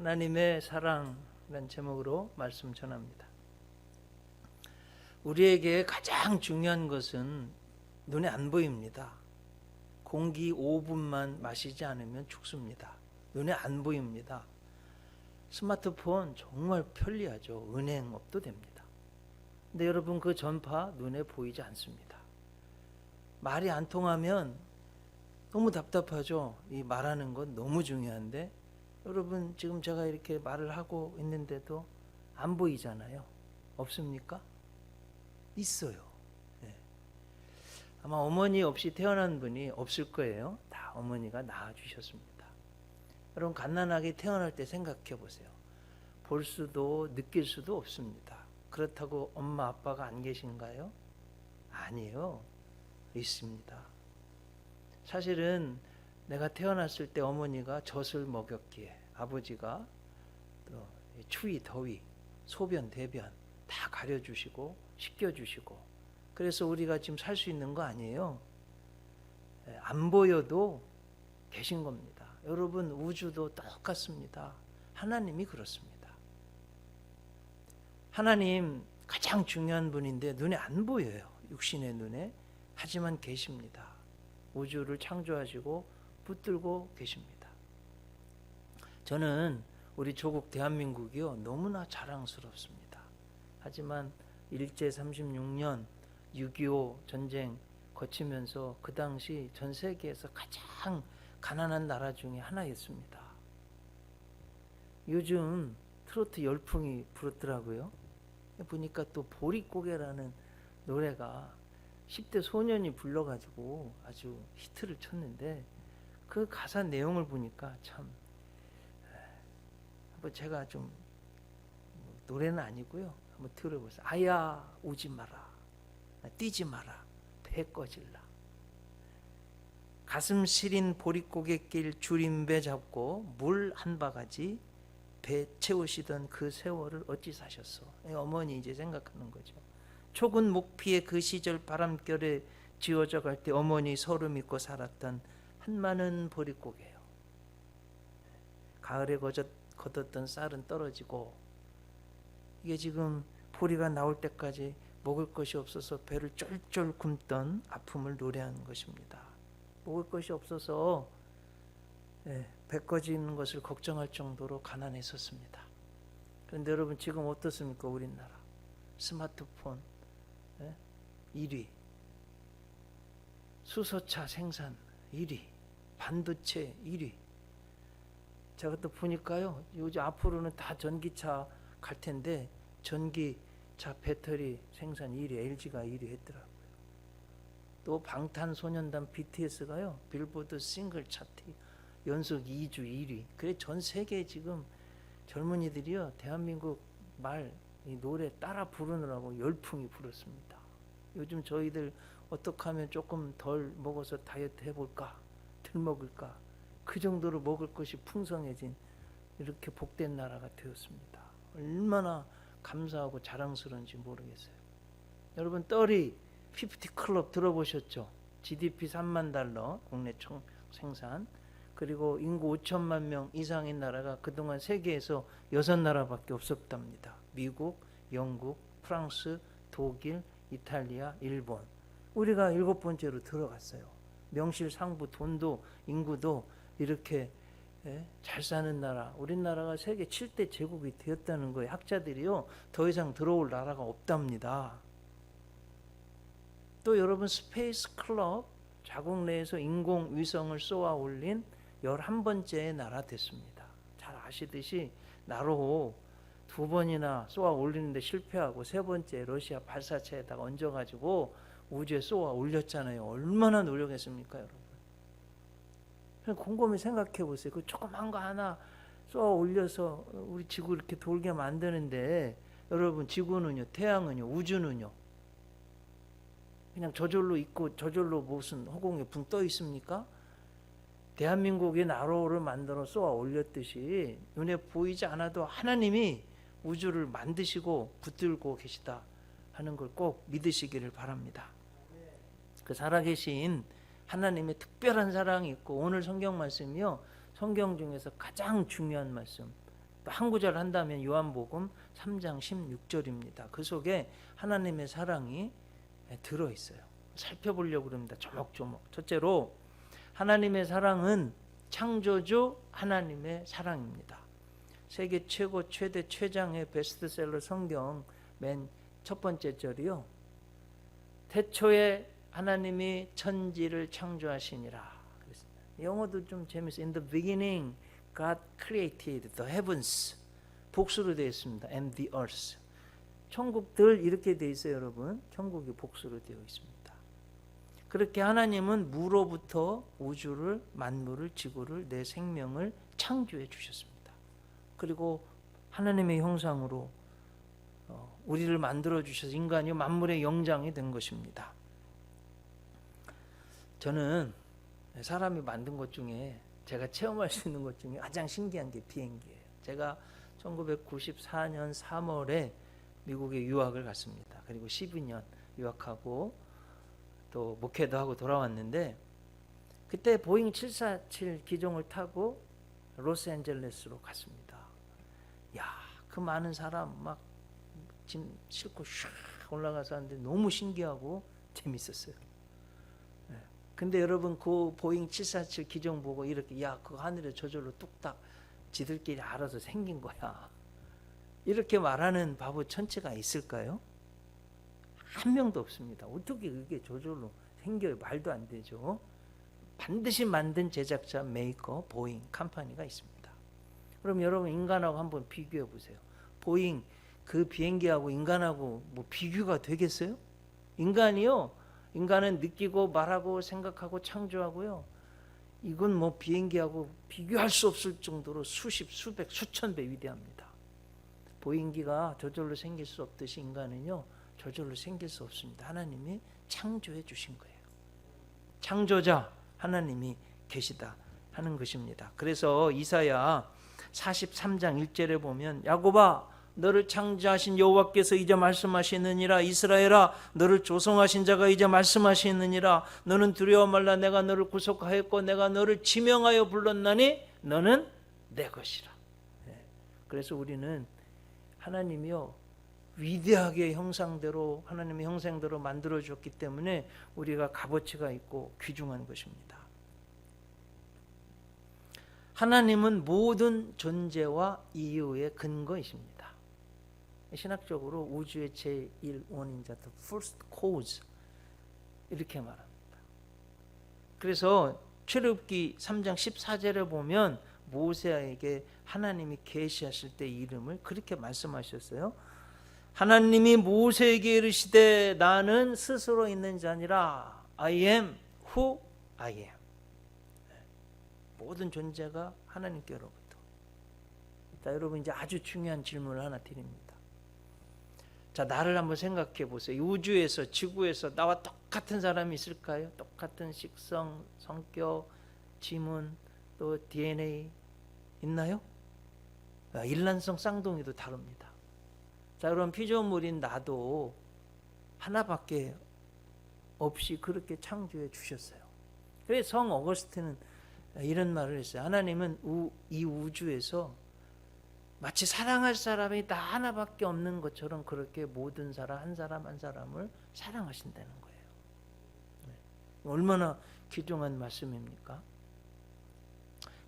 하나님의 사랑이라는 제목으로 말씀 전합니다. 우리에게 가장 중요한 것은 눈에 안 보입니다. 공기 5분만 마시지 않으면 죽습니다. 눈에 안 보입니다. 스마트폰 정말 편리하죠. 은행업도 됩니다. 근데 여러분, 그 전파 눈에 보이지 않습니다. 말이 안 통하면 너무 답답하죠. 이 말하는 건 너무 중요한데 여러분, 지금 제가 이렇게 말을 하고 있는데도 안 보이잖아요. 없습니까? 있어요. 네. 아마 어머니 없이 태어난 분이 없을 거예요. 다 어머니가 낳아주셨습니다. 여러분, 갓난아기 태어날 때 생각해 보세요. 볼 수도 느낄 수도 없습니다. 그렇다고 엄마 아빠가 안 계신가요? 아니에요. 있습니다. 사실은 내가 태어났을 때 어머니가 젖을 먹였기에 아버지가 또 추위 더위 소변 대변 다 가려주시고 씻겨주시고, 그래서 우리가 지금 살 수 있는 거 아니에요. 안 보여도 계신 겁니다. 여러분, 우주도 똑같습니다. 하나님이 그렇습니다. 하나님 가장 중요한 분인데 눈에 안 보여요. 육신의 눈에. 하지만 계십니다. 우주를 창조하시고 붙들고 계십니다. 저는 우리 조국 대한민국이요, 너무나 자랑스럽습니다. 하지만 일제 36년 6.25 전쟁 거치면서 그 당시 전 세계에서 가장 가난한 나라 중에 하나였습니다. 요즘 트로트 열풍이 불었더라고요. 보니까 또 보릿고개라는 노래가 10대 소년이 불러가지고 아주 히트를 쳤는데, 그 가사 내용을 보니까 참, 한번 제가 좀, 노래는 아니고요, 한번 들어보세요. 아야 우지 마라, 뛰지 마라, 배 꺼질라. 가슴 시린 보릿고갯길 줄임배 잡고 물 한 바가지 배 채우시던 그 세월을 어찌 사셨어? 어머니 이제 생각하는 거죠. 초군 목피의 그 시절 바람결에 지워져 갈 때 어머니 서로 믿고 살았던 한많은 보릿고개요. 가을에 걷었던 쌀은 떨어지고, 이게 지금 보리가 나올 때까지 먹을 것이 없어서 배를 쫄쫄 굶던 아픔을 노래하는 것입니다. 먹을 것이 없어서 배 꺼지는 것을 걱정할 정도로 가난했었습니다. 그런데 여러분, 지금 어떻습니까? 우리나라 스마트폰 1위, 수소차 생산 1위, 반도체 1위. 제가 또 보니까요, 요즘 앞으로는 다 전기차 갈 텐데 전기차 배터리 생산 1위, LG가 1위 했더라고요. 또 방탄소년단 BTS가요, 빌보드 싱글 차트 연속 2주 1위. 그래, 전 세계 지금 젊은이들이요, 대한민국 말 이 노래 따라 부르느라고 열풍이 불었습니다. 요즘 저희들 어떻게 하면 조금 덜 먹어서 다이어트 해볼까, 덜 먹을까, 그 정도로 먹을 것이 풍성해진 이렇게 복된 나라가 되었습니다. 얼마나 감사하고 자랑스러운지 모르겠어요. 여러분, 50 클럽 들어보셨죠? GDP 3만 달러 국내 생산, 그리고 인구 5천만 명 이상인 나라가 그동안 세계에서 6나라밖에 없었답니다. 미국, 영국, 프랑스, 독일, 이탈리아, 일본. 우리가 7번째로 들어갔어요. 명실상부, 돈도 인구도 이렇게 잘 사는 나라, 우리나라가 세계 7대 제국이 되었다는 거예요. 학자들이요, 더 이상 들어올 나라가 없답니다. 또 여러분, 스페이스 클럽, 자국 내에서 인공위성을 쏘아 올린 11번째 나라 됐습니다. 잘 아시듯이 나로 2번이나 쏘아 올리는데 실패하고 3번째 러시아 발사체에다가 얹어가지고 우주에 쏘아 올렸잖아요. 얼마나 노력했습니까, 여러분? 그냥 곰곰이 생각해 보세요. 그 조그만 거 하나 쏘아 올려서 우리 지구 이렇게 돌게 만드는데, 여러분, 지구는요, 태양은요, 우주는요, 그냥 저절로 있고 저절로 무슨 허공에 붕 떠 있습니까? 대한민국의 나로를 만들어 쏘아 올렸듯이 눈에 보이지 않아도 하나님이 우주를 만드시고 붙들고 계시다 하는 걸 꼭 믿으시기를 바랍니다. 그 살아계신 하나님의 특별한 사랑이 있고, 오늘 성경 말씀이요, 성경 중에서 가장 중요한 말씀, 또 한 구절 한다면 요한복음 3장 16절입니다. 그 속에 하나님의 사랑이 들어있어요. 살펴보려고 그럽니다. 조목조목. 첫째로 하나님의 사랑은 창조주 하나님의 사랑입니다. 세계 최고 최대 최장의 베스트셀러 성경 맨 첫 번째 절이요. 태초에 하나님이 천지를 창조하시니라. 영어도 좀 재밌어요. In the beginning God created the heavens. 복수로 되어 있습니다. And the earth. 천국들 이렇게 되어 있어요, 여러분. 천국이 복수로 되어 있습니다. 그렇게 하나님은 무로부터 우주를, 만물을, 지구를, 내 생명을 창조해 주셨습니다. 그리고 하나님의 형상으로 우리를 만들어 주셔서 인간이 만물의 영장이 된 것입니다. 저는 사람이 만든 것 중에 제가 체험할 수 있는 것 중에 가장 신기한 게 비행기예요. 제가 1994년 3월에 미국에 유학을 갔습니다. 그리고 12년 유학하고 또 목회도 하고 돌아왔는데, 그때 보잉 747 기종을 타고 로스앤젤레스로 갔습니다. 야, 그 많은 사람 막 짐 싣고 슉 올라가서 하는데 너무 신기하고 재밌었어요. 근데 여러분, 그 보잉 747 기종 보고 이렇게, 야, 그 하늘에 저절로 뚝딱 지들끼리 알아서 생긴 거야, 이렇게 말하는 바보 천체가 있을까요? 한 명도 없습니다. 어떻게 그게 저절로 생겨요? 말도 안 되죠. 반드시 만든 제작자, 메이커, 보잉 컴퍼니가 있습니다. 그럼 여러분, 인간하고 한번 비교해 보세요. 보잉 그 비행기하고 인간하고 뭐 비교가 되겠어요? 인간은 느끼고 말하고 생각하고 창조하고요. 이건 뭐 비행기하고 비교할 수 없을 정도로 수십, 수백, 수천 배 위대합니다. 보잉기가 저절로 생길 수 없듯이 인간은요, 저절로 생길 수 없습니다. 하나님이 창조해 주신 거예요. 창조자 하나님이 계시다 하는 것입니다. 그래서 이사야 43장 1절에 보면, 야곱아 너를 창조하신 여호와께서 이제 말씀하시느니라. 이스라엘아 너를 조성하신 자가 이제 말씀하시느니라. 너는 두려워 말라. 내가 너를 구속하였고 내가 너를 지명하여 불렀나니 너는 내 것이라. 그래서 우리는 하나님이요, 위대하게 형상대로, 하나님의 형상대로 만들어 주었기 때문에 우리가 값어치가 있고 귀중한 것입니다. 하나님은 모든 존재와 이유의 근거이십니다. 신학적으로 우주의 제1원인자, the first cause, 이렇게 말합니다. 그래서 출애굽기 3장 14절에 보면 모세에게 하나님이 계시하실 때 이름을 그렇게 말씀하셨어요. 하나님이 모세에게 이르시되 나는 스스로 있는 자 아니라 I am who I am. 모든 존재가 하나님께로부터. 자, 여러분, 이제 아주 중요한 질문을 하나 드립니다. 자, 나를 한번 생각해 보세요. 우주에서, 지구에서 나와 똑같은 사람이 있을까요? 똑같은 식성, 성격, 지문, 또 DNA 있나요? 일란성 쌍둥이도 다릅니다. 자, 그럼 피조물인 나도 하나밖에 없이 그렇게 창조해 주셨어요. 그래서 성 어거스틴은 이런 말을 했어요. 하나님은 이 우주에서 마치 사랑할 사람이 나 하나밖에 없는 것처럼 그렇게 모든 사람 한 사람 한 사람을 사랑하신다는 거예요. 얼마나 귀중한 말씀입니까?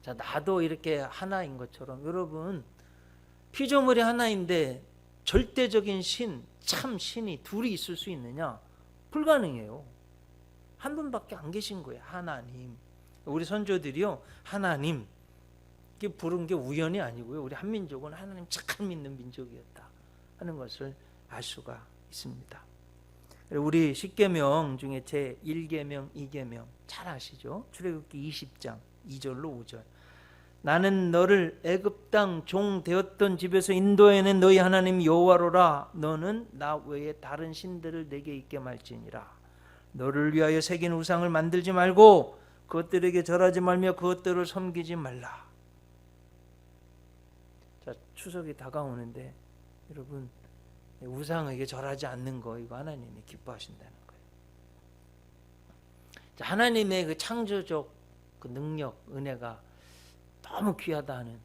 자, 나도 이렇게 하나인 것처럼, 여러분, 피조물이 하나인데 절대적인 신, 참 신이 둘이 있을 수 있느냐? 불가능해요. 한 분밖에 안 계신 거예요. 하나님. 우리 선조들이요, 하나님 이게 부른 게 우연이 아니고요, 우리 한민족은 하나님 참 믿는 민족이었다 하는 것을 알 수가 있습니다. 우리 10계명 중에 제 1계명, 2계명 잘 아시죠? 출애굽기 20장 2절로 5절. 나는 너를 애굽 땅 종 되었던 집에서 인도해낸 너희 하나님 여호와로라. 너는 나 외에 다른 신들을 내게 있게 말지니라. 너를 위하여 새긴 우상을 만들지 말고 그것들에게 절하지 말며 그것들을 섬기지 말라. 자, 추석이 다가오는데 여러분, 우상에게 절하지 않는 거, 이거 하나님이 기뻐하신다는 거예요. 자, 하나님의 그 창조적 그 능력, 은혜가 너무 귀하다 하는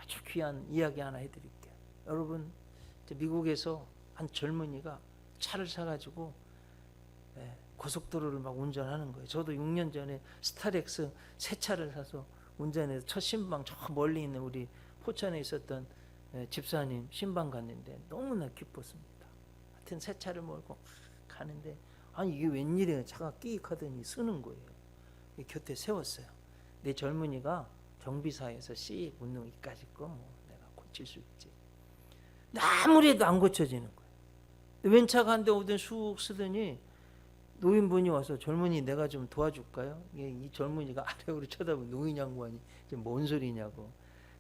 아주 귀한 이야기 하나 해드릴게요. 여러분, 미국에서 한 젊은이가 차를 사가지고 고속도로를 막 운전하는 거예요. 저도 6년 전에 스타렉스 새 차를 사서 운전해서 첫 신방 저 멀리 있는 우리 포천에 있었던 집사님 신방 갔는데 너무나 기뻤습니다. 하여튼 새 차를 몰고 가는데 아니 이게 웬일이에요. 차가 끼익하더니 쓰는 거예요. 곁에 세웠어요. 내 젊은이가 정비사에서 씩 웃는 이까짓 거 뭐 내가 고칠 수 있지. 아무리 해도 안 고쳐지는 거예요. 웬차가 한 대 오더니 쑥 쓰더니 노인분이 와서 젊은이 내가 좀 도와줄까요? 이 젊은이가 아래로 쳐다보고 노인 양반이 뭔 소리냐고.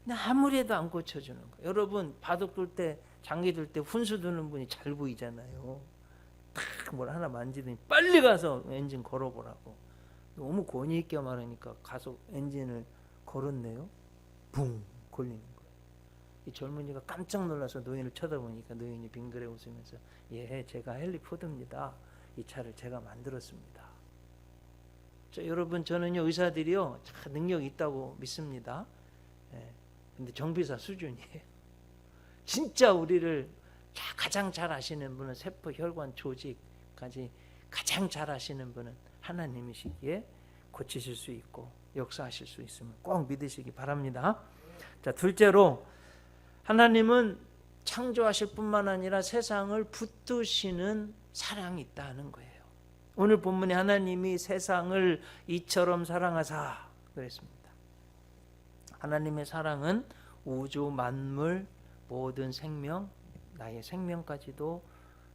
근데 아무리 해도 안 고쳐주는 거예요. 여러분 바둑 둘 때 장기 둘 때 훈수 두는 분이 잘 보이잖아요. 딱 뭘 하나 만지더니 빨리 가서 엔진 걸어보라고. 너무 권위 있게 말하니까 가서 엔진을 걸었네요. 붕 걸리는 거예요. 이 젊은이가 깜짝 놀라서 노인을 쳐다보니까 노인이 빙그레 웃으면서 예, 제가 헨리 포드입니다. 이 차를 제가 만들었습니다. 여러분 저는요 의사들이요 참 능력이 있다고 믿습니다. 근데 정비사 수준이에요. 진짜 우리를 가장 잘 아시는 분은 세포, 혈관, 조직까지 가장 잘 아시는 분은 하나님이시기에 고치실 수 있고 역사하실 수 있음을 꼭 믿으시기 바랍니다. 자, 둘째로 하나님은 창조하실 뿐만 아니라 세상을 붙드시는 사랑이 있다는 거예요. 오늘 본문에 하나님이 세상을 이처럼 사랑하사 그랬습니다. 하나님의 사랑은 우주 만물 모든 생명 나의 생명까지도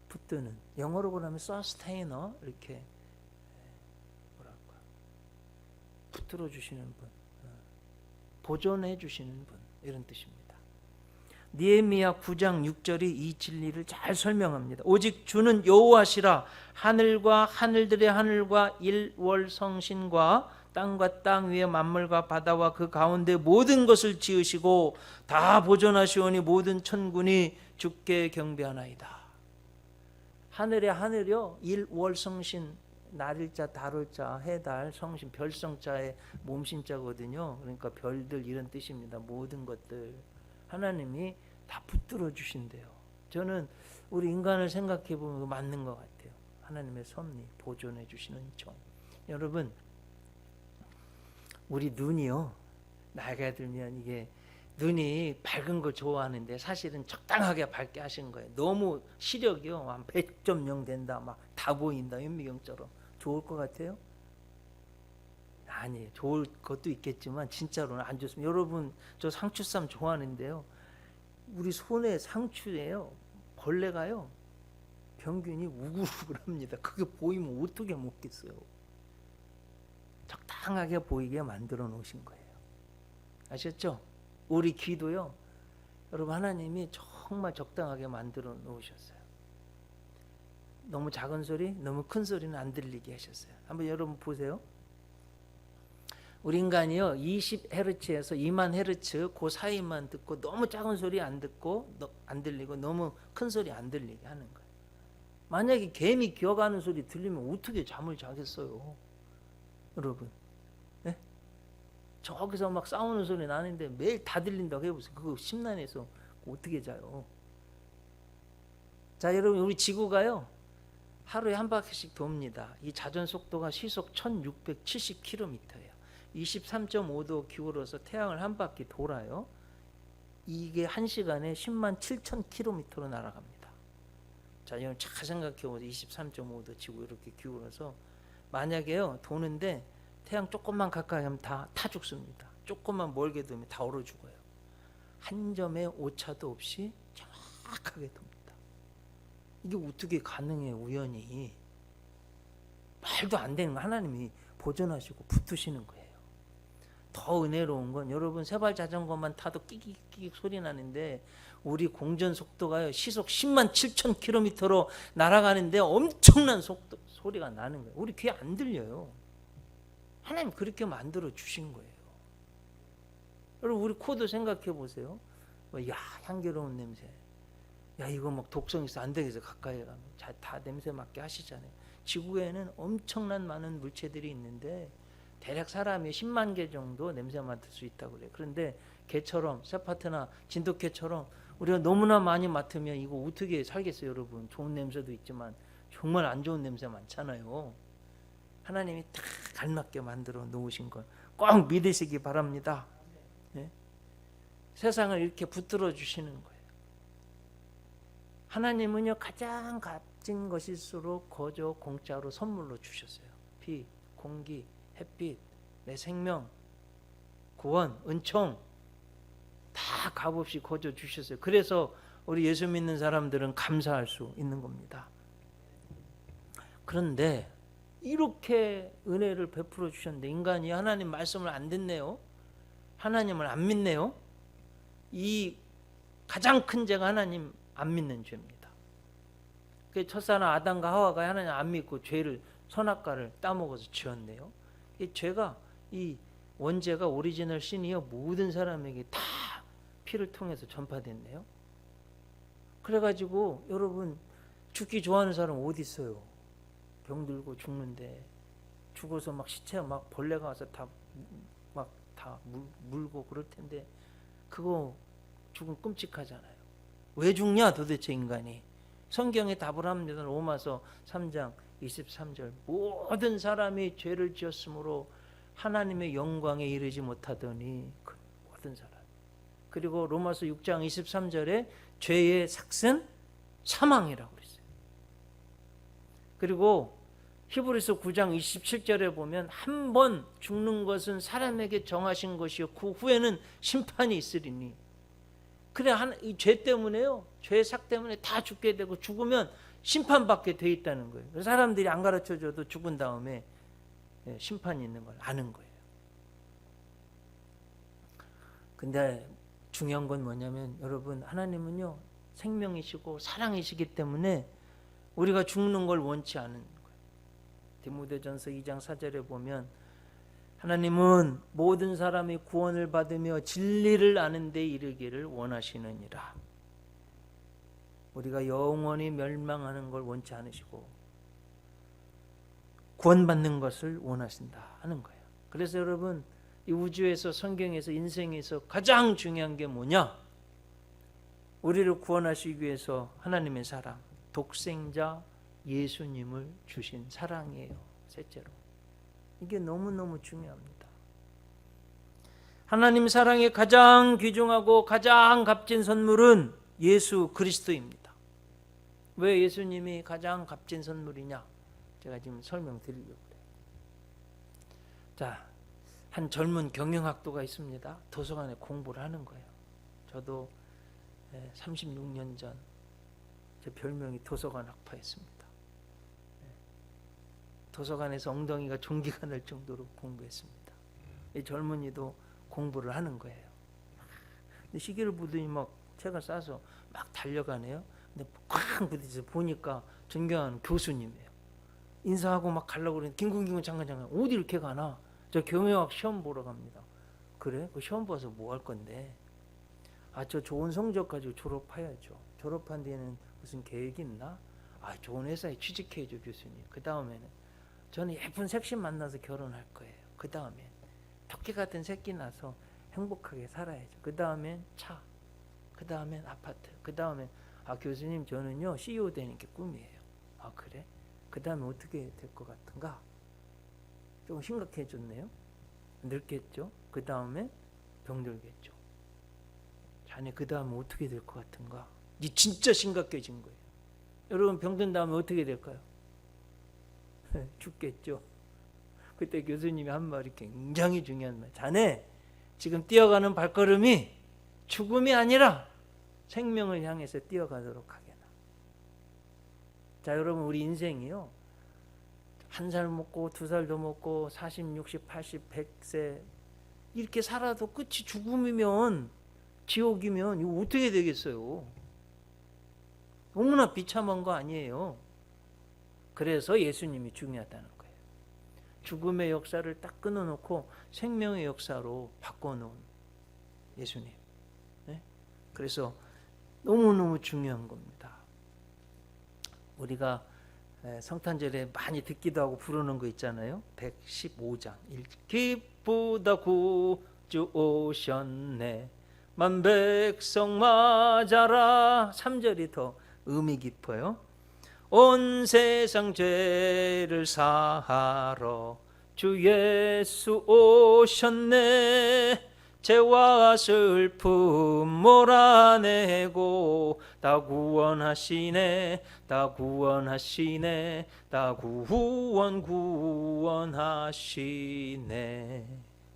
붙드는 영어로 그러면 sustainer 이렇게 뭐랄까 붙들어 주시는 분, 보존해 주시는 분 이런 뜻입니다. 느헤미야 9장 6절이 이 진리를 잘 설명합니다. 오직 주는 여호와시라 하늘과 하늘들의 하늘과 일월성신과 땅과 땅 위의 만물과 바다와 그 가운데 모든 것을 지으시고 다 보존하시오니 모든 천군이 주께 경배하나이다. 하늘의 하늘이요 일월성신 날일자 달월자 해달 성신 별성자의 몸신자거든요. 그러니까 별들 이런 뜻입니다. 모든 것들 하나님이 다 붙들어 주신대요. 저는 우리 인간을 생각해 보면 맞는 것 같아요. 하나님의 섭리 보존해 주시는 점. 여러분 우리 눈이요 나이가 들면 이게 눈이 밝은 거 좋아하는데 사실은 적당하게 밝게 하신 거예요. 너무 시력이요 한 100.0 된다 막 다 보인다 현미경처럼 좋을 것 같아요? 아니에요. 좋을 것도 있겠지만 진짜로는 안 좋습니다. 여러분 저 상추쌈 좋아하는데요. 우리 손에 상추예요. 벌레가요. 평균이 우글우글합니다. 그게 보이면 어떻게 먹겠어요. 적당하게 보이게 만들어 놓으신 거예요. 아셨죠? 우리 귀도요. 여러분 하나님이 정말 적당하게 만들어 놓으셨어요. 너무 작은 소리, 너무 큰 소리는 안 들리게 하셨어요. 한번 여러분 보세요. 우리 인간이요 20Hz에서 2만 Hz 그 사이만 듣고 너무 작은 소리 안 듣고 안 들리고 너무 큰 소리 안 들리게 하는 거예요. 만약에 개미 기어가는 소리 들리면 어떻게 잠을 자겠어요, 여러분? 네? 저기서 막 싸우는 소리 나는데 매일 다 들린다고 해보세요. 그거 심란해서 어떻게 자요? 자, 여러분 우리 지구가요 하루에 한 바퀴씩 돕니다. 이 자전 속도가 시속 1670km예요. 23.5도 기울어서 태양을 한 바퀴 돌아요. 이게 1시간에 10만 7천 km로 날아갑니다. 자, 여러분 잘 생각해 보세요. 23.5도 지구 이렇게 기울어서 만약에요 도는데 태양 조금만 가까이 하면 다 죽습니다. 조금만 멀게 두면 다 얼어 죽어요. 한 점의 오차도 없이 정확하게 돕니다. 이게 어떻게 가능해요? 우연히 말도 안 되는 거 하나님이 보존하시고 붙으시는 거예요. 더 은혜로운 건 여러분 세발 자전거만 타도 끼익끼익 소리 나는데 우리 공전 속도가요 시속 10만 7천 km로 날아가는데 엄청난 속도 소리가 나는 거예요. 우리 귀에 안 들려요. 하나님 그렇게 만들어 주신 거예요. 여러분 우리 코도 생각해 보세요. 야 향기로운 냄새. 야 이거 막 독성 있어 안 되겠어 가까이 가면 다 냄새 맡게 하시잖아요. 지구에는 엄청난 많은 물체들이 있는데 대략 사람이 10만 개 정도 냄새 맡을 수 있다고 그래요. 그런데 개처럼 세파트나 진돗개처럼 우리가 너무나 많이 맡으면 이거 어떻게 살겠어요, 여러분? 좋은 냄새도 있지만 정말 안 좋은 냄새 많잖아요. 하나님이 다 알맞게 만들어 놓으신 걸 꼭 믿으시기 바랍니다. 예? 세상을 이렇게 붙들어 주시는 거예요. 하나님은요, 가장 값진 것일수록 거저 공짜로 선물로 주셨어요. 피, 공기, 햇빛, 내 생명, 구원, 은총 다 값없이 거저 주셨어요. 그래서 우리 예수 믿는 사람들은 감사할 수 있는 겁니다. 그런데 이렇게 은혜를 베풀어 주셨는데 인간이 하나님 말씀을 안 듣네요. 하나님을 안 믿네요. 이 가장 큰 죄가 하나님 안 믿는 죄입니다. 그 첫사람 아담과 하와가 하나님 안 믿고 죄를 선악과를 따먹어서 지었네요. 이 죄가 이 원죄가 오리지널 신이요 모든 사람에게 다 피를 통해서 전파됐네요. 그래가지고 여러분 죽기 좋아하는 사람 어디 있어요? 병들고 죽는데 죽어서 막 시체 막 벌레가 와서 다 물고 그럴 텐데 그거 죽음 끔찍하잖아요. 왜 죽냐 도대체 인간이? 성경에 답을 합니다. 로마서 3장 23절 모든 사람이 죄를 지었으므로 하나님의 영광에 이르지 못하더니 그 모든 사람. 그리고 로마서 6장 23절에 죄의 삭은 사망이라고 그랬어요. 그리고 히브리서 9장 27절에 보면 한 번 죽는 것은 사람에게 정하신 것이요 그 후에는 심판이 있으리니. 그래 이 죄 때문에요. 죄의 삭 때문에 다 죽게 되고 죽으면 심판받게 돼 있다는 거예요. 사람들이 안 가르쳐줘도 죽은 다음에 심판이 있는 걸 아는 거예요. 근데 중요한 건 뭐냐면 여러분 하나님은요 생명이시고 사랑이시기 때문에 우리가 죽는 걸 원치 않은 거예요. 디모데전서 2장 4절에 보면 하나님은 모든 사람이 구원을 받으며 진리를 아는 데 이르기를 원하시느니라. 우리가 영원히 멸망하는 걸 원치 않으시고 구원받는 것을 원하신다 하는 거예요. 그래서 여러분 이 우주에서 성경에서 인생에서 가장 중요한 게 뭐냐? 우리를 구원하시기 위해서 하나님의 사랑, 독생자 예수님을 주신 사랑이에요. 셋째로. 이게 너무너무 중요합니다. 하나님 사랑의 가장 귀중하고 가장 값진 선물은 예수 그리스도입니다. 왜 예수님이 가장 값진 선물이냐? 제가 지금 설명드리려고 해요. 자, 한 젊은 경영학도가 있습니다. 도서관에 공부를 하는 거예요. 저도 36년 전 제 별명이 도서관 학파였습니다. 도서관에서 엉덩이가 종기가 날 정도로 공부했습니다. 이 젊은이도 공부를 하는 거예요. 근데 시계를 보더니 막 책을 싸서 막 달려가네요. 근데 쾅 부딪혀서 보니까 존경하는 교수님이에요. 인사하고 막 가려고 그러는데 김kun경 장관 어디 이렇게 가나? 저 경영학 시험 보러 갑니다. 그래? 그 시험 봐서 뭐 할 건데? 저 좋은 성적 가지고 졸업해야죠. 졸업한 뒤에는 무슨 계획이 있나? 좋은 회사에 취직해야죠, 교수님. 그 다음에는 저는 예쁜 색신 만나서 결혼할 거예요. 그 다음에 토끼 같은 새끼 낳아서 행복하게 살아야죠. 그 다음엔 차, 그 다음엔 아파트, 그 다음엔 교수님 저는요 CEO 되는 게 꿈이에요. 그래? 그 다음에 어떻게 될 것 같은가? 조금 심각해졌네요. 늙겠죠. 그 다음에 병들겠죠. 자네 그 다음에 어떻게 될 것 같은가? 이 진짜 심각해진 거예요. 여러분 병든 다음에 어떻게 될까요? 죽겠죠. 그때 교수님이 한 말이 굉장히 중요한 말. 자네 지금 뛰어가는 발걸음이 죽음이 아니라 생명을 향해서 뛰어가도록 하게나. 자, 여러분 우리 인생이요. 1살 먹고 2살 더 먹고 40, 60, 80, 100세 이렇게 살아도 끝이 죽음이면 지옥이면 이거 어떻게 되겠어요? 너무나 비참한 거 아니에요. 그래서 예수님이 중요하다는 거예요. 죽음의 역사를 딱 끊어놓고 생명의 역사로 바꿔놓은 예수님. 네? 그래서 너무너무 중요한 겁니다. 우리가 성탄절에 많이 듣기도 하고 부르는 거 있잖아요. 115장 기쁘다 주 오셨네. 만백성 맞아라. 3절이 더 의미 깊어요. 온 세상 죄를 사하러 주 예수 오셨네. 죄와 슬픔 몰아내고 다 구원하시네. 다 구원하시네. 다 구원하시네.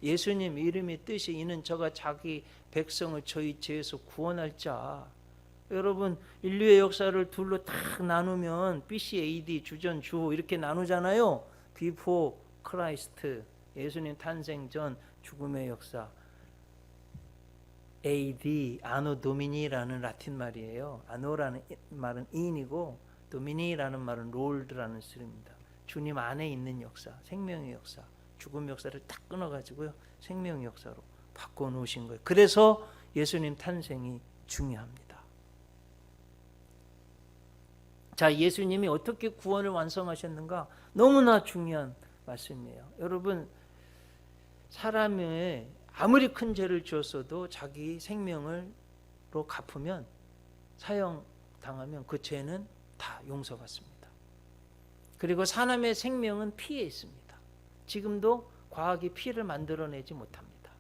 예수님 이름의 뜻이 이는 저가 자기 백성을 저희 죄에서 구원할 자. 여러분 인류의 역사를 둘로 딱 나누면 BC, AD, 주전, 주후 이렇게 나누잖아요. Before Christ, 예수님 탄생 전 죽음의 역사. AD, 아노 도미니라는 라틴 말이에요. 아노라는 말은 인이고 도미니라는 말은 롤드라는 뜻입니다. 주님 안에 있는 역사, 생명의 역사, 죽음의 역사를 딱 끊어가지고요, 생명의 역사로 바꿔놓으신 거예요. 그래서 예수님 탄생이 중요합니다. 자, 예수님이 어떻게 구원을 완성하셨는가? 너무나 중요한 말씀이에요. 여러분, 사람의 아무리 큰 죄를 지었어도 자기 생명으로 갚으면, 사형당하면 그 죄는 다 용서받습니다. 그리고 사람의 생명은 피에 있습니다. 지금도 과학이 피를 만들어내지 못합니다.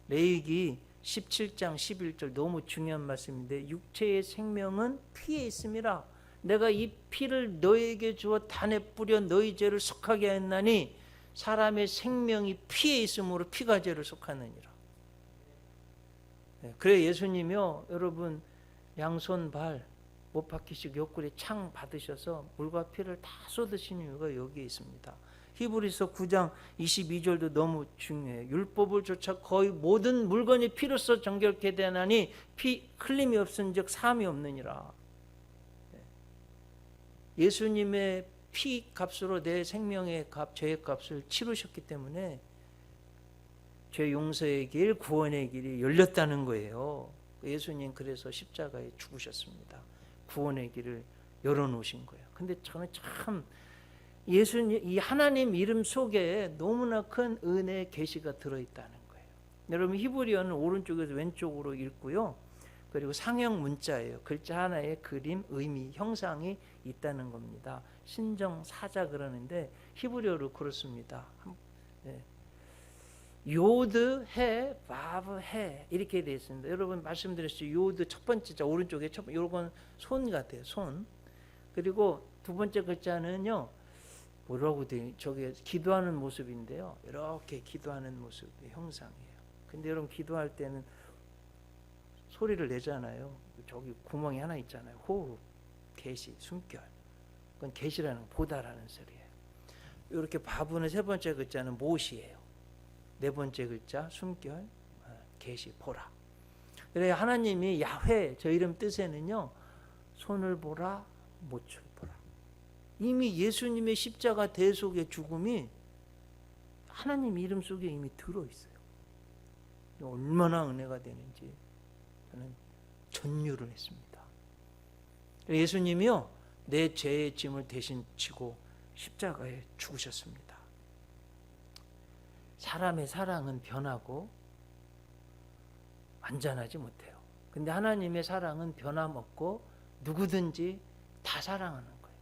레위기 17장 11절 너무 중요한 말씀인데, 육체의 생명은 피에 있음이라. 내가 이 피를 너에게 주어 단에 뿌려 너희 죄를 속하게 하였나니 사람의 생명이 피에 있으므로 피가 죄를 속하느니라. 그래 예수님이요, 여러분 양손 발 못 박히시고 옆구리 창 받으셔서 물과 피를 다 쏟으신 이유가 여기에 있습니다. 히브리서 9장 22절도 너무 중요해요. 율법을 쫓아 거의 모든 물건이 피로써 정결케 되나니 피 흘림이 없은즉 사함이 없느니라. 예수님의 피 값으로 내 생명의 값, 죄의 값을 치르셨기 때문에 죄 용서의 길, 구원의 길이 열렸다는 거예요. 예수님 그래서 십자가에 죽으셨습니다. 구원의 길을 열어놓으신 거예요. 근데 저는 참 예수님, 이 하나님 이름 속에 너무나 큰 은혜의 계시가 들어있다는 거예요. 여러분 히브리어는 오른쪽에서 왼쪽으로 읽고요, 그리고 상형 문자예요. 글자 하나에 그림, 의미, 형상이 있다는 겁니다. 신정 사자 그러는데 히브리어로 그렇습니다. 요드 해 바브 해 이렇게 되어 있습니다. 여러분 말씀드렸죠. 요드 첫 번째 자 오른쪽에 첫 번째, 요건 손 같아요. 손. 그리고 두 번째 글자는요, 뭐라고 돼? 저게 기도하는 모습인데요. 이렇게 기도하는 모습의 형상이에요. 근데 여러분 기도할 때는 소리를 내잖아요. 저기 구멍이 하나 있잖아요. 호흡, 계시, 숨결. 그건 계시라는 보다라는 소리예요. 이렇게 바브는 세 번째 글자는 못이에요. 네 번째 글자 숨결, 계시, 보라. 그래 하나님이 야훼 저 이름 뜻에는요, 손을 보라, 못을 보라. 이미 예수님의 십자가 대속의 죽음이 하나님 이름 속에 이미 들어있어요. 얼마나 은혜가 되는지 저는 전율을 했습니다. 예수님이요, 내 죄의 짐을 대신 지고 십자가에 죽으셨습니다. 사람의 사랑은 변하고 완전하지 못해요. 근데 하나님의 사랑은 변함없고 누구든지 다 사랑하는 거예요.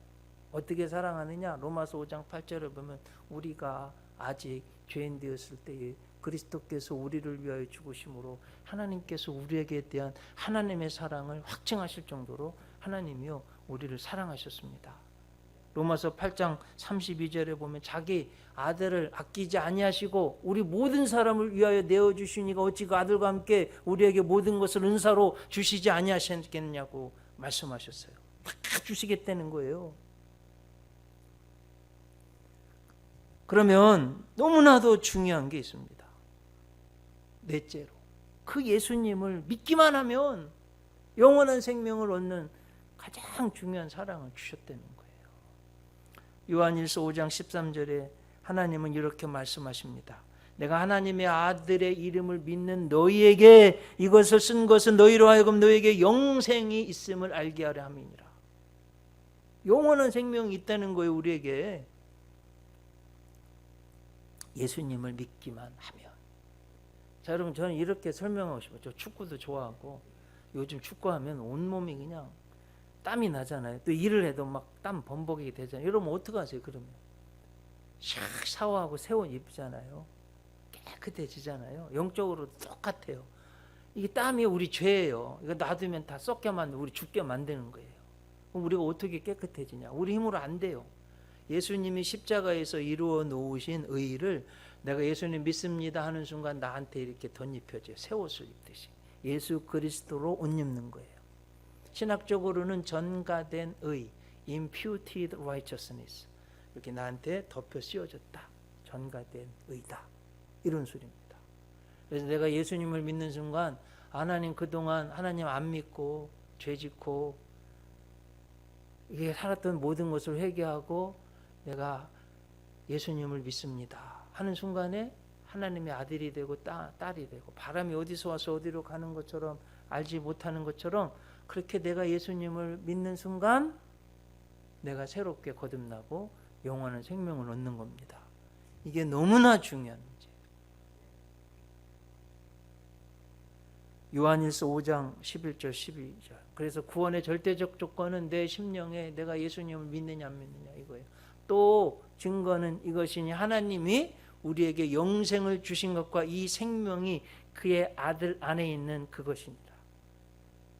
어떻게 사랑하느냐? 로마서 5장 8절을 보면 우리가 아직 죄인 되었을 때에 그리스도께서 우리를 위하여 죽으심으로 하나님께서 우리에게 대한 하나님의 사랑을 확증하실 정도로 하나님이요 우리를 사랑하셨습니다. 로마서 8장 32절에 보면 자기 아들을 아끼지 아니하시고 우리 모든 사람을 위하여 내어주시니까 어찌 그 아들과 함께 우리에게 모든 것을 은사로 주시지 아니하셨겠냐고 말씀하셨어요. 다 주시겠다는 거예요. 그러면 너무나도 중요한 게 있습니다. 넷째로 그 예수님을 믿기만 하면 영원한 생명을 얻는 가장 중요한 사랑을 주셨다는 거예요. 요한일서 5장 13절에 하나님은 이렇게 말씀하십니다. 내가 하나님의 아들의 이름을 믿는 너희에게 이것을 쓴 것은 너희로 하여금 너희에게 영생이 있음을 알게 하려 함이니라. 영원한 생명이 있다는 거예요. 우리에게 예수님을 믿기만 하면. 자, 여러분, 저는 이렇게 설명하고 싶어요. 저 축구도 좋아하고 요즘 축구하면 온몸이 그냥 땀이 나잖아요. 또 일을 해도 막 땀 범벅이 되잖아요. 여러분 어떡하세요? 그러면 샥 샤워하고 새 옷 입잖아요. 깨끗해지잖아요. 영적으로도 똑같아요. 이게 땀이 우리 죄예요. 이거 놔두면 다 썩게 만들고 우리 죽게 만드는 거예요. 그럼 우리가 어떻게 깨끗해지냐? 우리 힘으로 안 돼요. 예수님이 십자가에서 이루어 놓으신 의의를 내가 예수님 믿습니다 하는 순간 나한테 이렇게 덧입혀져요. 새 옷을 입듯이. 예수 그리스도로 옷 입는 거예요. 신학적으로는 전가된 의, imputed righteousness. 이렇게 나한테 덮여 씌워졌다. 전가된 의다. 이런 소리입니다. 그래서 내가 예수님을 믿는 순간 하나님 그동안 하나님 안 믿고 죄짓고 이게 살았던 모든 것을 회개하고 내가 예수님을 믿습니다 하는 순간에 하나님의 아들이 되고 딸이 되고 바람이 어디서 와서 어디로 가는 것처럼 알지 못하는 것처럼 그렇게 내가 예수님을 믿는 순간 내가 새롭게 거듭나고 영원한 생명을 얻는 겁니다. 이게 너무나 중요한 문제예요. 요한일서 5장 11절 12절. 그래서 구원의 절대적 조건은 내 심령에 내가 예수님을 믿느냐 안 믿느냐 이거예요. 또 증거는 이것이니 하나님이 우리에게 영생을 주신 것과 이 생명이 그의 아들 안에 있는 그것입니다.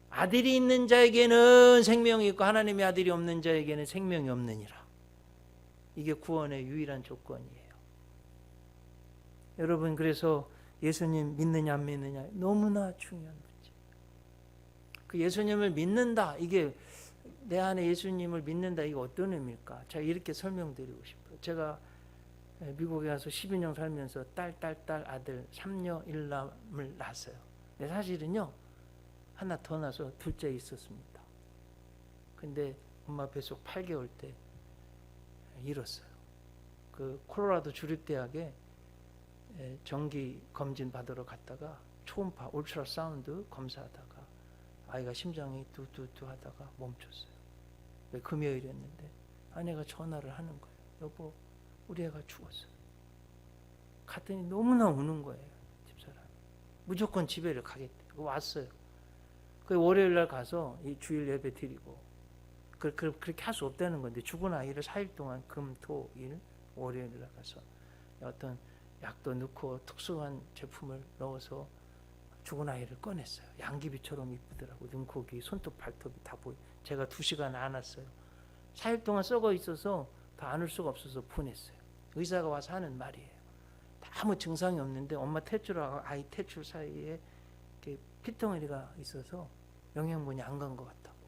아들이 있는 자에게는 생명이 있고 하나님의 아들이 없는 자에게는 생명이 없느니라. 이게 구원의 유일한 조건이에요. 여러분, 그래서 예수님 믿느냐 안 믿느냐 너무나 중요한 문제. 그 예수님을 믿는다, 이게 내 안에 예수님을 믿는다, 이게 어떤 의미일까? 제가 이렇게 설명드리고 싶어요. 제가 미국에 가서 12년 살면서 딸 아들 3녀 1남을 낳았어요. 근데 사실은요 하나 더 낳아서 둘째 있었습니다. 근데 엄마 뱃속 8개월 때 잃었어요. 그 콜로라도 주립대학에 정기 검진 받으러 갔다가 초음파 울트라 사운드 검사하다가 아이가 심장이 뚜뚜뚜 하다가 멈췄어요. 왜 금요일이었는데 아내가 전화를 하는 거예요. 여보, 우리 애가 죽었어요. 갔더니 너무나 우는 거예요. 집사람 무조건 집에를 가겠대. 왔어요. 그 월요일 날 가서 이 주일 예배 드리고 그렇게 할 수 없다는 건데 죽은 아이를 4일 동안 금, 토, 일, 월요일 날 가서 어떤 약도 넣고 특수한 제품을 넣어서 죽은 아이를 꺼냈어요. 양귀비처럼 이쁘더라고. 눈코기, 손톱, 발톱이 다 보여. 제가 2시간 안았어요. 4일 동안 썩어 있어서 더 안을 수가 없어서 보냈어요. 의사가 와서 하는 말이에요. 아무 증상이 없는데 엄마 탯줄하고 아이 탯줄 사이에 이렇게 피덩어리가 있어서 영양분이 안 간 것 같다고.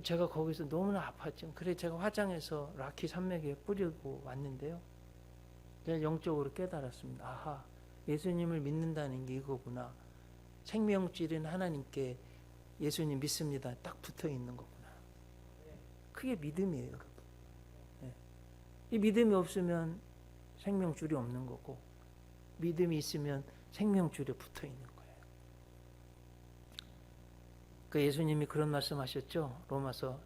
제가 거기서 너무나 아팠죠. 그래 제가 화장해서 라키 산맥에 뿌리고 왔는데요. 제가 영적으로 깨달았습니다. 아하, 예수님을 믿는다는 게 이거구나. 생명줄인 하나님께 예수님 믿습니다. 딱 붙어 있는 거구나. 그게 믿음이에요. 이 믿음이 없으면 생명줄이 없는 거고 믿음이 있으면 생명줄에 붙어 있는 거예요. 그 예수님이 그런 말씀하셨죠. 로마서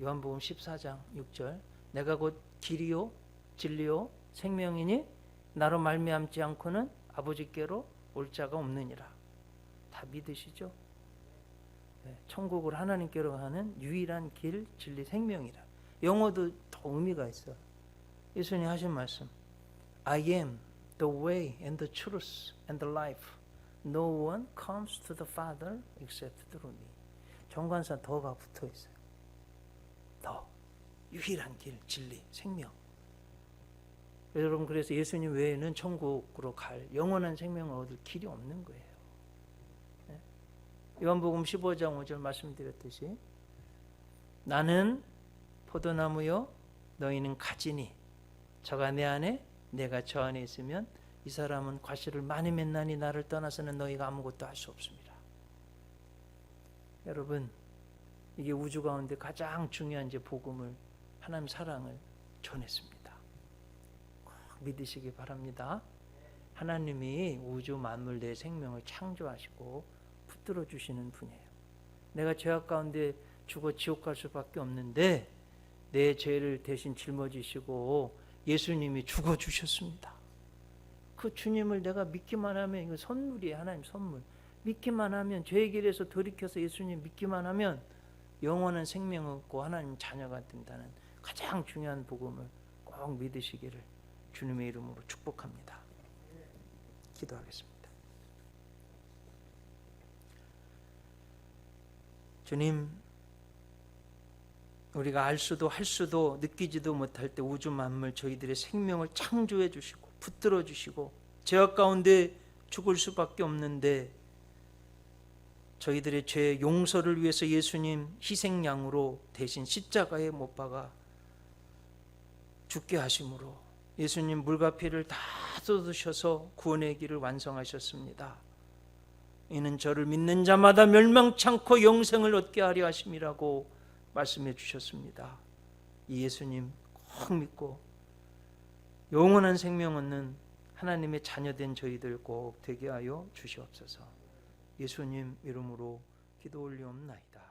요한복음 14장 6절. 내가 곧 길이요 진리요 생명이니 나로 말미암지 않고는 아버지께로 올 자가 없느니라. 다 믿으시죠? 천국을 하나님께로 가는 유일한 길, 진리, 생명이라. 영어도 더 의미가 있어요. 예수님 하신 말씀. I am the way and the truth and the life. No one comes to the Father except through me. 정관사 더가 붙어 있어요. 더. 유일한 길, 진리, 생명. 여러분, 그래서 예수님 외에는 천국으로 갈 영원한 생명을 얻을 길이 없는 거예요. 요한복음 15장 5절 말씀드렸듯이 나는 포도나무요 너희는 가지니 저가 내 안에 내가 저 안에 있으면 이 사람은 과실을 많이 맺나니 나를 떠나서는 너희가 아무것도 할 수 없습니다. 여러분, 이게 우주 가운데 가장 중요한 이제 복음을, 하나님 사랑을 전했습니다. 꼭 믿으시기 바랍니다. 하나님이 우주 만물 내 생명을 창조하시고 붙들어 주시는 분이에요. 내가 죄악 가운데 죽어 지옥 갈 수밖에 없는데 내 죄를 대신 짊어지시고 예수님이 죽어 주셨습니다. 그 주님을 내가 믿기만 하면 이거 선물이에요. 하나님 선물. 믿기만 하면 죄의 길에서 돌이켜서 예수님 믿기만 하면 영원한 생명을 얻고 하나님 자녀가 된다는 가장 중요한 복음을 꼭 믿으시기를 주님의 이름으로 축복합니다. 기도하겠습니다. 주님, 우리가 알 수도 할 수도 느끼지도 못할 때 우주 만물 저희들의 생명을 창조해 주시고 붙들어 주시고 죄악 가운데 죽을 수밖에 없는데 저희들의 죄 용서를 위해서 예수님 희생양으로 대신 십자가에 못 박아 죽게 하심으로 예수님 물과 피를 다 쏟으셔서 구원의 길을 완성하셨습니다. 이는 저를 믿는 자마다 멸망치 않고 영생을 얻게 하려 하심이라고 말씀해 주셨습니다. 이 예수님 꼭 믿고 영원한 생명 얻는 하나님의 자녀된 저희들 꼭 되게 하여 주시옵소서. 예수님 이름으로 기도 올리옵나이다.